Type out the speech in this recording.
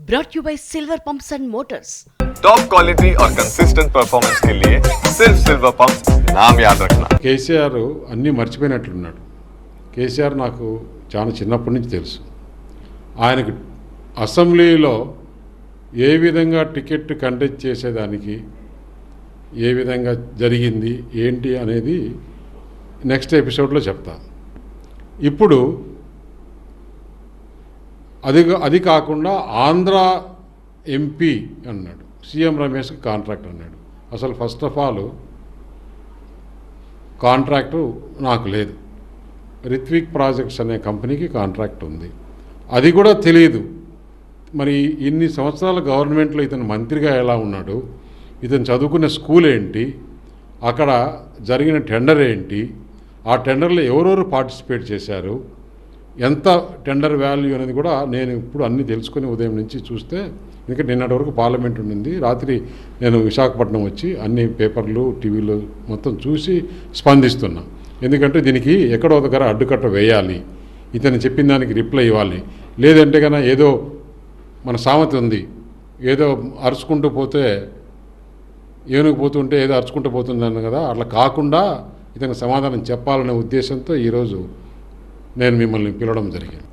brought you by Silver Pumps and Motors. Top quality और consistent performance के लिए सिर्फ सिल्वर पंप्स नाम याद रखना. కేసీఆర్ అన్నీ మర్చిపోయినట్లున్నాడు. కేసీఆర్ నాకు చాలా చిన్నప్పటి నుంచి తెలుసు. ఆయనకు అసెంబ్లీలో ఏ విధంగా టికెట్ కంటెస్ట్ చేసేదానికి ఏ విధంగా జరిగింది ఏంటి అనేది నెక్స్ట్ ఎపిసోడ్లో చెప్తా. ఇప్పుడు అది కాకుండా ఆంధ్ర ఎంపీ అన్నాడు, సీఎం రమేష్కి కాంట్రాక్ట్ అన్నాడు. అసలు ఫస్ట్ ఆఫ్ ఆల్ కాంట్రాక్టు నాకు లేదు. రిత్విక్ ప్రాజెక్ట్స్ అనే కంపెనీకి కాంట్రాక్ట్ ఉంది, అది కూడా తెలియదు. మరి ఇన్ని సంవత్సరాల గవర్నమెంట్లో ఇతను మంత్రిగా ఎలా ఉన్నాడు, ఇతను చదువుకున్న స్కూల్ ఏంటి, అక్కడ జరిగిన టెండర్ ఏంటి, ఆ టెండర్లో ఎవరెవరు పార్టిసిపేట్ చేశారు, ఎంత టెండర్ వాల్యూ అనేది కూడా నేను ఇప్పుడు అన్నీ తెలుసుకుని ఉదయం నుంచి చూస్తే, ఎందుకంటే నిన్నటి వరకు పార్లమెంట్ ఉండింది, రాత్రి నేను విశాఖపట్నం వచ్చి అన్ని పేపర్లు టీవీలో మొత్తం చూసి స్పందిస్తున్నా. ఎందుకంటే దీనికి ఎక్కడో దగ్గర అడ్డుకట్ట వేయాలి, ఇతను చెప్పిన దానికి రిప్లై ఇవ్వాలి. లేదంటే కన్నా ఏదో మన సామెత ఉంది, ఏదో అరుచుకుంటూ పోతే ఏనుగు పోతుంటే ఏదో అరుచుకుంటూ పోతుందన్న కదా, అట్లా కాకుండా ఇతనికి సమాధానం చెప్పాలనే ఉద్దేశంతో ఈరోజు నేను మిమ్మల్ని పిలవడం జరిగింది.